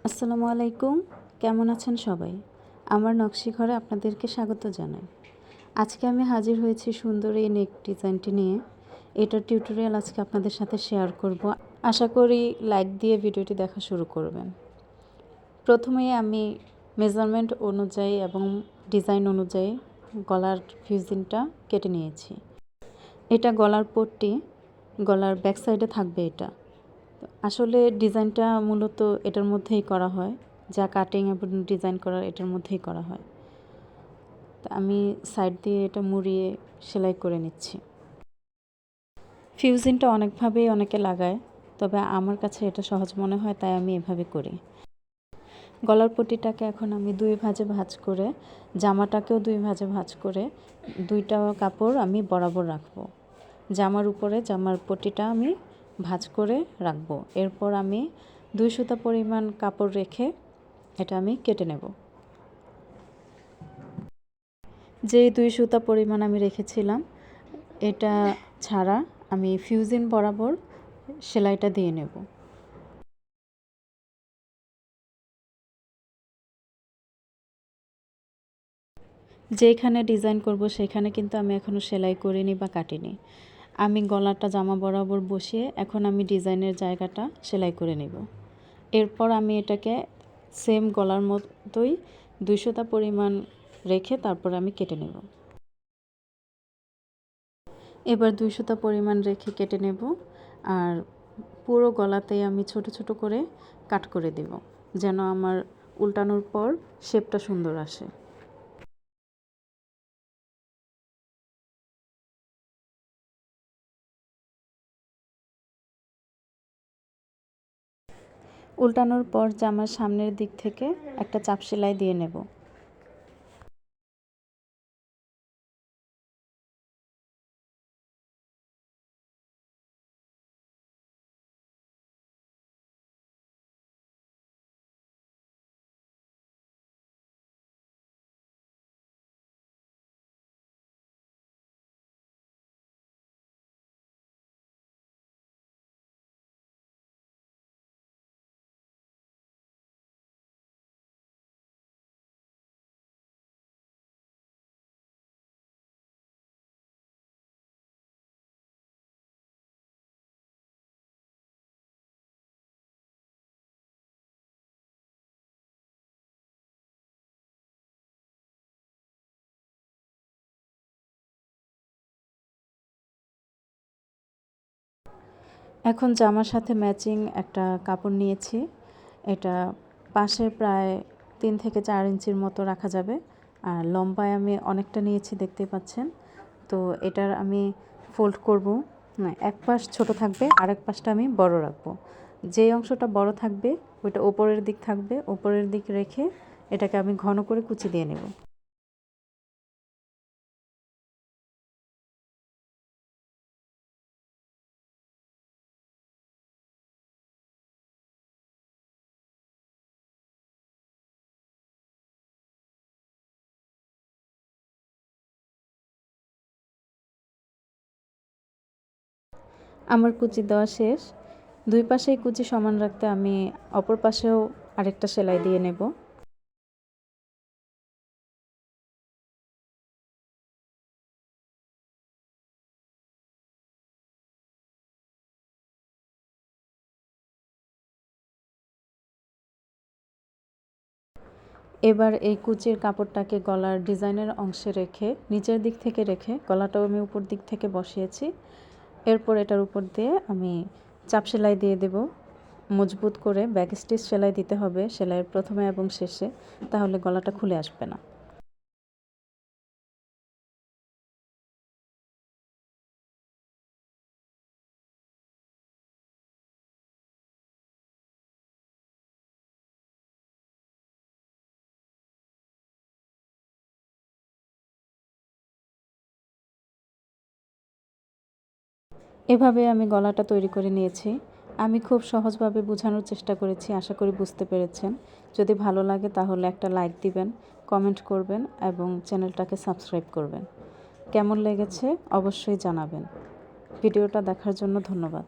আসসালামু আলাইকুম, কেমন আছেন সবাই? আমার নকশি ঘরে আপনাদেরকে স্বাগত জানাই। আজকে আমি হাজির হয়েছি সুন্দর এই নেক ডিজাইনটি নিয়ে। এটার টিউটোরিয়াল আজকে আপনাদের সাথে শেয়ার করব। আশা করি লাইক দিয়ে ভিডিওটি দেখা শুরু করবেন। প্রথমেই আমি মেজারমেন্ট অনুযায়ী এবং ডিজাইন অনুযায়ী গলার ফিউজিংটা কেটে নিয়েছি। এটা গলার পট্টি, গলার ব্যাক সাইডে থাকবে এটা। আসলে ডিজাইনটা মূলত এটার মধ্যেই করা হয়, যা কাটিং এবং ডিজাইন করার এটার মধ্যেই করা হয়। তা আমি সাইড দিয়ে এটা মুড়িয়ে সেলাই করে নিচ্ছি। ফিউজিংটা অনেকভাবেই অনেকে লাগায়, তবে আমার কাছে এটা সহজ মনে হয়, তাই আমি এভাবে করি। গলার পট্টিটাকে এখন আমি দুই ভাঁজে ভাঁজ করে, জামাটাকেও দুই ভাঁজে ভাঁজ করে দুইটা কাপড় আমি বরাবর রাখবো। জামার উপরে জামার পট্টিটা আমি ভাঁজ করে রাখবো। এরপর আমি 2 সুতা পরিমাণ কাপড় রেখে এটা আমি কেটে নেব। যে 2 সুতা পরিমাণ আমি রেখেছিলাম এটা ছাড়া আমি ফিউজিং বরাবর সেলাইটা দিয়ে নেব। যেখানে ডিজাইন করব সেখানে কিন্তু আমি এখনও সেলাই করিনি বা কাটিনি। আমি গলাটা জামা বরাবর বসিয়ে এখন আমি ডিজাইনের জায়গাটা সেলাই করে নেব। এরপর আমি এটাকে সেম গলার মতোই 2 সুতা পরিমাণ রেখে তারপর আমি কেটে নেব। এবার 2 সুতা পরিমাণ রেখে কেটে নেব, আর পুরো গলাতেই আমি ছোট ছোট করে কাট করে দেব, যেন আমার উল্টানোর পর শেপটা সুন্দর আসে। উল্টানোর পর জামার সামনের দিক থেকে একটা চাপ সেলাই দিয়ে নেব। এখন জামার সাথে ম্যাচিং একটা কাপড় নিয়েছি। এটা পাশে প্রায় 3 থেকে 4 ইঞ্চির মতো রাখা যাবে, আর লম্বায় আমি অনেকটা নিয়েছি, দেখতেই পাচ্ছেন। তো এটার আমি ফোল্ড করব, না এক পাশ ছোট থাকবে আর এক পাশটা আমি বড় রাখবো। যে অংশটা বড় থাকবে ওইটা ওপরের দিক থাকবে, ওপরের দিক রেখে এটাকে আমি ঘন করে কুচি দিয়ে নেব। আমার কুচি দেওয়া শেষ। দুই পাশেই কুচি সমান রাখতে আমি অপর পাশেও আরেকটা সেলাই দিয়ে নেব। এবার এই কুচির কাপড়টাকে গলার ডিজাইনের অংশে রেখে, নিচের দিক থেকে রেখে, গলাটাও আমি উপর দিক থেকে বসিয়েছি। এরপর এটার উপর দিয়ে আমি চাপ সেলাই দিয়ে দেব। মজবুত করে ব্যাক স্টিচ সেলাই দিতে হবে সেলাইয়ের প্রথমে এবং শেষে, তাহলে গলাটা খুলে আসবে না। এভাবে আমি গলাটা তৈরি করে নিয়েছি। আমি খুব সহজভাবে বোঝানোর চেষ্টা করেছি, আশা করি বুঝতে পেরেছেন। যদি ভালো লাগে তাহলে একটা লাইক দিবেন, কমেন্ট করবেন এবং চ্যানেলটাকে সাবস্ক্রাইব করবেন। কেমন লেগেছে অবশ্যই জানাবেন। ভিডিওটা দেখার জন্য ধন্যবাদ।